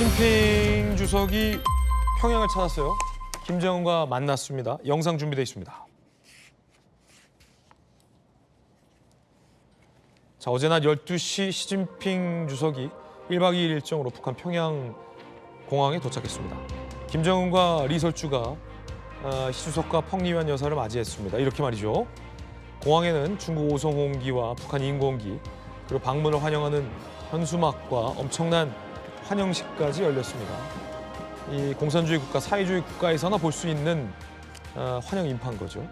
시진핑 주석이 평양을 찾았어요. 김정은과 만났습니다. 영상 준비되어 있습니다. 자, 어제 낮 12시 시진핑 주석이 1박 2일 일정으로 북한 평양 공항에 도착했습니다. 김정은과 리설주가 시 주석과 펑리완 여사를 맞이했습니다. 이렇게 말이죠. 공항에는 중국 오송홍기와 북한 인공기 그리고 방문을 환영하는 현수막과 엄청난 환영식까지 열렸습니다. 이 공산주의 국가, 사회주의 국가에서나 볼 수 있는 환영 인파인 거죠.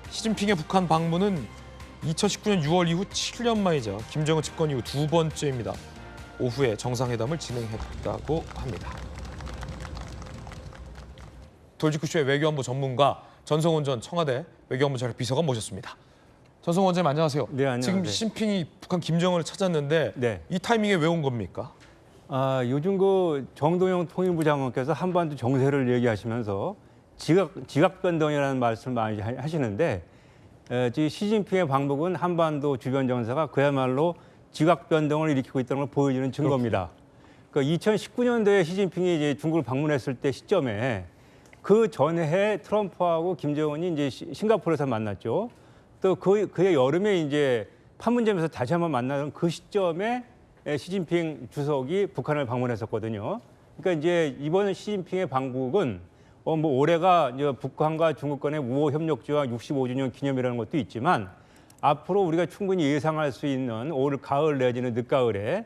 시진핑의 북한 방문은 2019년 6월 이후 7년 만이자 김정은 집권 이후 두 번째입니다. 오후에 정상회담을 진행했다고 합니다. 돌직구쇼의 외교안보 전문가 전성원 전 청와대 외교안보 자료 비서관 모셨습니다. 전성원 원장님 안녕하세요. 네, 안녕하세요. 지금 시진핑이 북한 김정은을 찾았는데 네. 이 타이밍에 왜 온 겁니까? 요즘 그 정동영 통일부 장관께서 한반도 정세를 얘기하시면서 지각 변동이라는 말씀을 많이 하시는데 시진핑의 방북은 한반도 주변 정세가 그야말로 지각 변동을 일으키고 있다는 걸 보여주는 증거입니다. 그러니까 2019년도에 시진핑이 이제 중국을 방문했을 때 시점에 그 전해 트럼프하고 김정은이 이제 싱가포르에서 만났죠. 또 그해 여름에 이제 판문점에서 다시 한번 만나는 그 시점에 시진핑 주석이 북한을 방문했었거든요. 그러니까 이제 이번 시진핑의 방북은 올해가 이제 북한과 중국 간의 우호 협력주와 65주년 기념이라는 것도 있지만 앞으로 우리가 충분히 예상할 수 있는 올 가을 내지는 늦가을에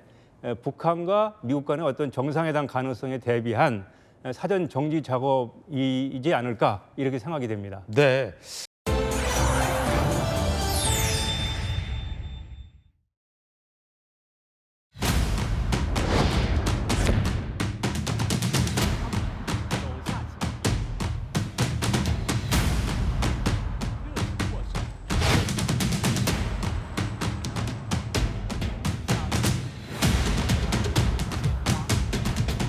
북한과 미국 간의 어떤 정상회담 가능성에 대비한 사전 정지 작업이지 않을까 이렇게 생각이 됩니다. 네.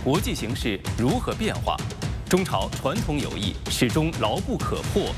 国际形势如何变化？中朝传统友谊始终牢不可破。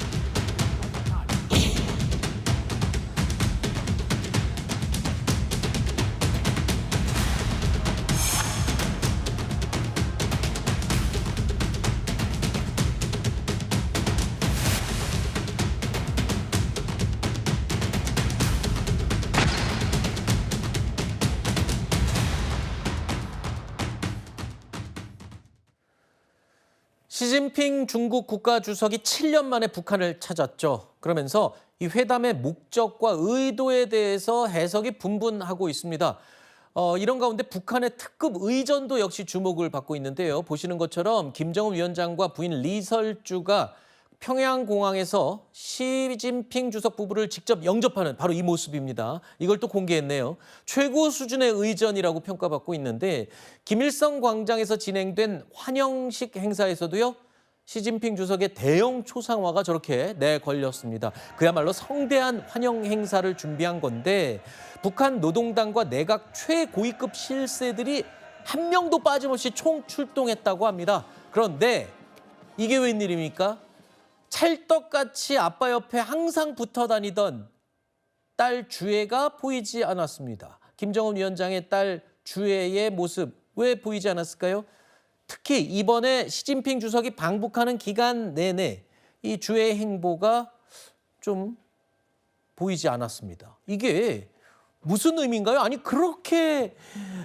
시진핑 중국 국가주석이 7년 만에 북한을 찾았죠. 그러면서 이 회담의 목적과 의도에 대해서 해석이 분분하고 있습니다. 이런 가운데 북한의 특급 의전도 역시 주목을 받고 있는데요. 보시는 것처럼 김정은 위원장과 부인 리설주가 평양공항에서 시진핑 주석 부부를 직접 영접하는 바로 이 모습입니다. 이걸 또 공개했네요. 최고 수준의 의전이라고 평가받고 있는데 김일성 광장에서 진행된 환영식 행사에서도요. 시진핑 주석의 대형 초상화가 저렇게 내걸렸습니다. 그야말로 성대한 환영 행사를 준비한 건데 북한 노동당과 내각 최고위급 실세들이 한 명도 빠짐없이 총 출동했다고 합니다. 그런데 이게 웬일입니까? 찰떡같이 아빠 옆에 항상 붙어 다니던 딸 주애가 보이지 않았습니다. 김정은 위원장의 딸 주애의 모습 왜 보이지 않았을까요? 특히 이번에 시진핑 주석이 방북하는 기간 내내 이 주애의 행보가 좀 보이지 않았습니다. 이게 무슨 의미인가요? 아니 그렇게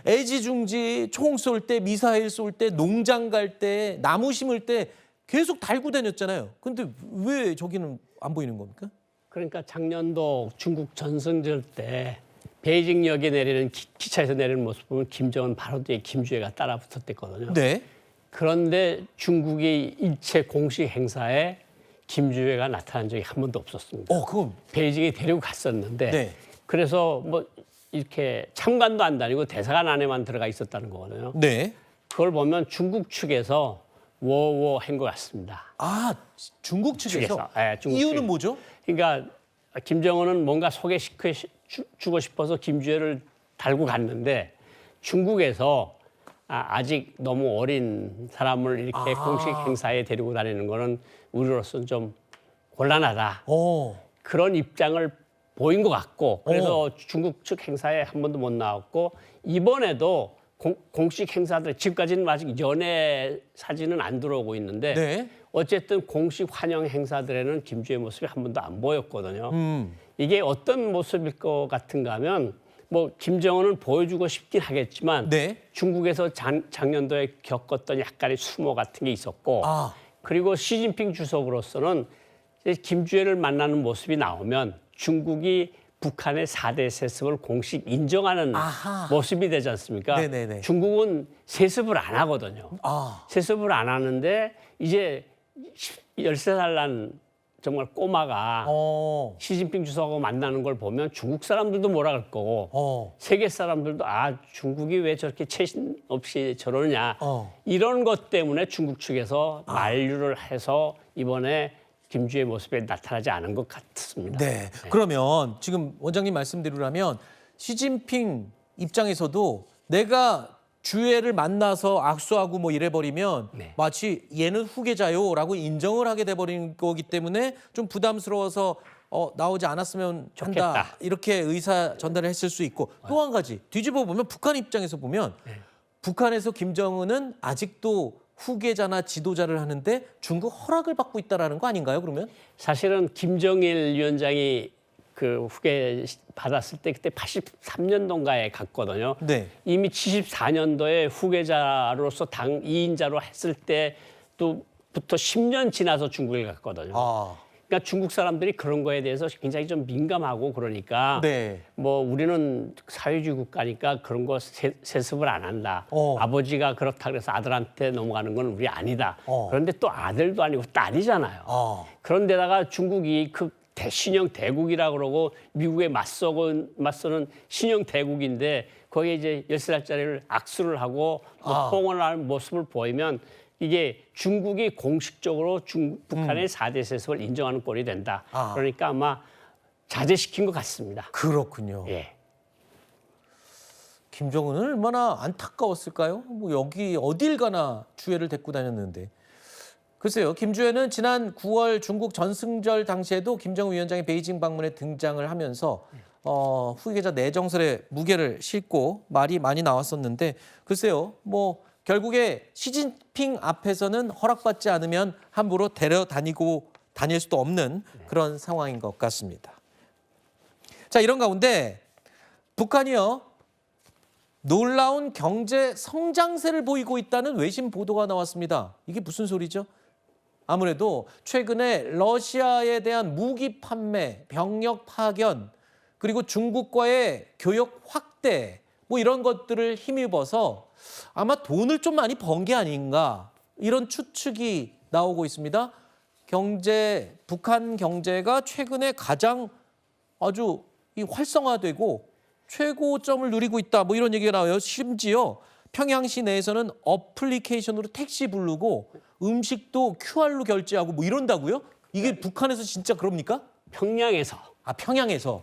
애지중지 총 쏠 때, 미사일 쏠 때, 농장 갈 때, 나무 심을 때 계속 달고 다녔잖아요. 근데 왜 저기는 안 보이는 겁니까? 그러니까 작년도 중국 전승절 때 베이징역에 내리는 기차에서 내리는 모습 보면 김정은 바로 뒤에 김주애가 따라 붙었댔거든요. 네. 그런데 중국의 일체 공식 행사에 김주애가 나타난 적이 한 번도 없었습니다. 그럼 베이징에 데리고 갔었는데 네. 그래서 뭐 이렇게 참관도 안 다니고 대사관 안에만 들어가 있었다는 거거든요. 네. 그걸 보면 중국 측에서 워워 한 것 같습니다. 중국 측에서? 네, 중국 이유는 측에서. 뭐죠? 그러니까 김정은은 뭔가 소개시켜주고 싶어서 김주애를 달고 갔는데 중국에서 아직 너무 어린 사람을 이렇게 공식 행사에 데리고 다니는 거는 우리로서는 좀 곤란하다. 그런 입장을 보인 것 같고 그래서 중국 측 행사에 한 번도 못 나왔고 이번에도 공식 행사들 지금까지는 아직 연애 사진은 안 들어오고 있는데 네. 어쨌든 공식 환영 행사들에는 김주의 모습이 한 번도 안 보였거든요. 이게 어떤 모습일 것 같은가 하면 뭐 김정은은 보여주고 싶긴 하겠지만 네. 중국에서 작년도에 겪었던 약간의 수모 같은 게 있었고 아. 그리고 시진핑 주석으로서는 이제 김주애를 만나는 모습이 나오면 중국이 북한의 4대 세습을 공식 인정하는 아하. 모습이 되지 않습니까? 네네네. 중국은 세습을 안 하거든요. 아. 세습을 안 하는데 이제 13살 난 정말 꼬마가 시진핑 주석하고 만나는 걸 보면 중국 사람들도 뭐라 그럴 거고 세계 사람들도 중국이 왜 저렇게 체신 없이 저러냐 이런 것 때문에 중국 측에서 만류를 해서 이번에 김주의 모습에 나타나지 않은 것 같습니다. 네. 그러면 지금 원장님 말씀대로라면 시진핑 입장에서도 내가 주애를 만나서 악수하고 뭐 이래버리면 네. 마치 얘는 후계자요라고 인정을 하게 돼버린 거기 때문에 좀 부담스러워서 나오지 않았으면 한다. 좋겠다. 이렇게 의사 전달을 했을 수 있고 또 한 가지 뒤집어 보면 북한 입장에서 보면 북한에서 김정은은 아직도 후계자나 지도자를 하는데 중국 허락을 받고 있다라는 거 아닌가요? 그러면? 사실은 김정일 위원장이 그 후계 받았을 때 그때 83년도인가에 갔거든요. 네. 이미 74년도에 후계자로서 당 2인자로 했을 때부터 10년 지나서 중국에 갔거든요. 그러니까 중국 사람들이 그런 거에 대해서 굉장히 좀 민감하고 그러니까 네. 뭐 우리는 사회주의 국가니까 그런 거 세습을 안 한다. 아버지가 그렇다 그래서 아들한테 넘어가는 건 우리 아니다. 그런데 또 아들도 아니고 딸이잖아요. 그런데다가 중국이 그 신형 대국이라 그러고 미국에 맞서는 신형 대국인데 거기에 이제 13살짜리를 악수를 하고 뭐 포옹을 하는 모습을 보이면 이게 중국이 공식적으로 북한의 4대 세습을 인정하는 꼴이 된다. 그러니까 아마 자제시킨 것 같습니다. 그렇군요. 예. 김정은은 얼마나 안타까웠을까요? 뭐 여기 어딜 가나 주애를 데리고 다녔는데. 글쎄요. 김주애는 지난 9월 중국 전승절 당시에도 김정은 위원장의 베이징 방문에 등장을 하면서 후계자 내정설에 무게를 싣고 말이 많이 나왔었는데 글쎄요. 뭐 결국에 시진핑 앞에서는 허락받지 않으면 함부로 다닐 수도 없는 그런 상황인 것 같습니다. 자, 이런 가운데 북한이요. 놀라운 경제 성장세를 보이고 있다는 외신 보도가 나왔습니다. 이게 무슨 소리죠? 아무래도 최근에 러시아에 대한 무기 판매, 병력 파견, 그리고 중국과의 교역 확대 뭐 이런 것들을 힘입어서 아마 돈을 좀 많이 번 게 아닌가 이런 추측이 나오고 있습니다. 북한 경제가 최근에 가장 아주 활성화되고 최고점을 누리고 있다. 뭐 이런 얘기가 나와요. 심지어 평양시 내에서는 어플리케이션으로 택시 부르고 음식도 QR로 결제하고 뭐 이런다고요? 이게 북한에서 진짜 그럽니까? 평양에서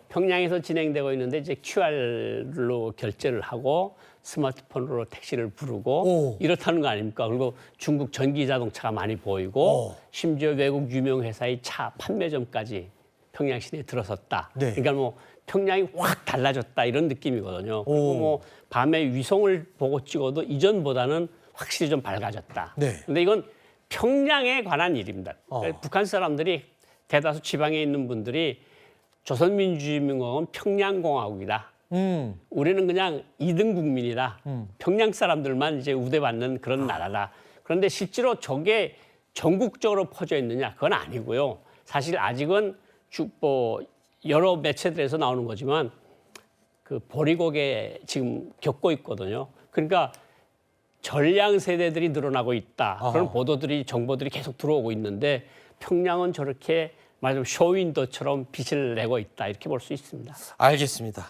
평양에서 진행되고 있는데 이제 QR로 결제를 하고 스마트폰으로 택시를 부르고 이렇다는 거 아닙니까? 그리고 중국 전기 자동차가 많이 보이고 심지어 외국 유명 회사의 차 판매점까지 평양 시내에 들어섰다. 네. 그러니까 뭐 평양이 확 달라졌다 이런 느낌이거든요. 그리고 뭐 밤에 위성을 보고 찍어도 이전보다는 확실히 좀 밝아졌다. 네. 근데 이건 평양에 관한 일입니다. 북한 사람들이 대다수 지방에 있는 분들이 조선민주주의인민공화국은 평양공화국이다. 우리는 그냥 2등 국민이다. 평양 사람들만 이제 우대받는 그런 나라다. 그런데 실제로 저게 전국적으로 퍼져 있느냐? 그건 아니고요. 사실 아직은 여러 매체들에서 나오는 거지만 그 보리고개 지금 겪고 있거든요. 그러니까 전량 세대들이 늘어나고 있다. 그런 정보들이 계속 들어오고 있는데 평양은 저렇게 말하자면 쇼윈도처럼 빛을 내고 있다. 이렇게 볼 수 있습니다. 알겠습니다.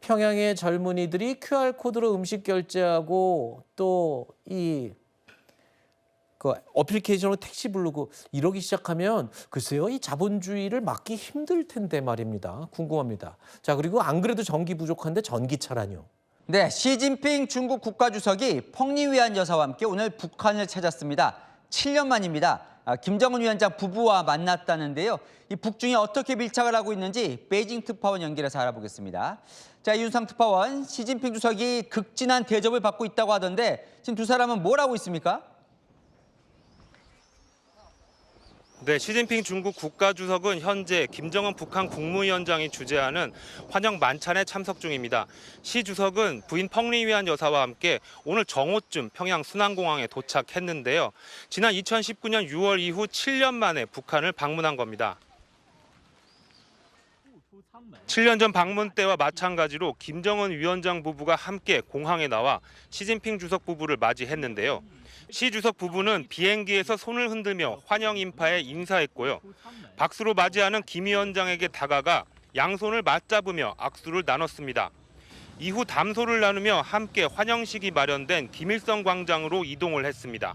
평양의 젊은이들이 QR코드로 음식 결제하고 또 그 어플리케이션으로 택시 부르고 이러기 시작하면 글쎄요. 이 자본주의를 막기 힘들 텐데 말입니다. 궁금합니다. 자, 그리고 안 그래도 전기 부족한데 전기차라뇨. 네, 시진핑 중국 국가주석이 펑리위안 여사와 함께 오늘 북한을 찾았습니다. 7년 만입니다. 김정은 위원장 부부와 만났다는데요. 이 북중이 어떻게 밀착을 하고 있는지 베이징 특파원 연결해서 알아보겠습니다. 자, 윤상 특파원, 시진핑 주석이 극진한 대접을 받고 있다고 하던데 지금 두 사람은 뭘 하고 있습니까? 네, 시진핑 중국 국가주석은 현재 김정은 북한 국무위원장이 주재하는 환영 만찬에 참석 중입니다. 시 주석은 부인 펑리위안 여사와 함께 오늘 정오쯤 평양 순안공항에 도착했는데요. 지난 2019년 6월 이후 7년 만에 북한을 방문한 겁니다. 7년 전 방문 때와 마찬가지로 김정은 위원장 부부가 함께 공항에 나와 시진핑 주석 부부를 맞이했는데요. 시 주석 부부는 비행기에서 손을 흔들며 환영 인파에 인사했고요. 박수로 맞이하는 김 위원장에게 다가가 양손을 맞잡으며 악수를 나눴습니다. 이후 담소를 나누며 함께 환영식이 마련된 김일성 광장으로 이동을 했습니다.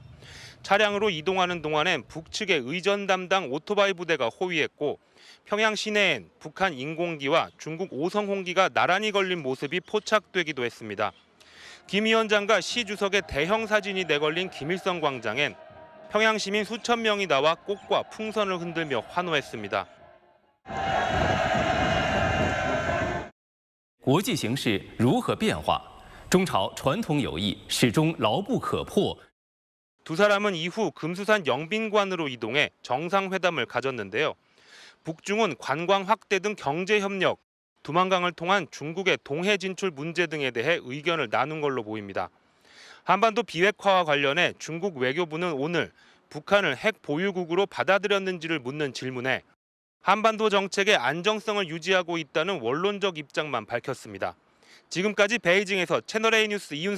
차량으로 이동하는 동안엔 북측의 의전 담당 오토바이 부대가 호위했고 평양 시내엔 북한 인공기와 중국 오성홍기가 나란히 걸린 모습이 포착되기도 했습니다. 김 위원장과 시 주석의 대형 사진이 내걸린 김일성 광장엔 평양 시민 수천 명이 나와 꽃과 풍선을 흔들며 환호했습니다. 国际形势如何变化？中朝传统友谊始终牢不可破。 두 사람은 이후 금수산 영빈관으로 이동해 정상회담을 가졌는데요. 북중은 관광 확대 등 경제 협력, 두만강을 통한 중국의 동해 진출 문제 등에 대해 의견을 나눈 걸로 보입니다. 한반도 비핵화와 관련해 중국 외교부는 오늘 북한을 핵 보유국으로 받아들였는지를 묻는 질문에 한반도 정책의 안정성을 유지하고 있다는 원론적 입장만 밝혔습니다. 지금까지 베이징에서 채널A 뉴스 이윤석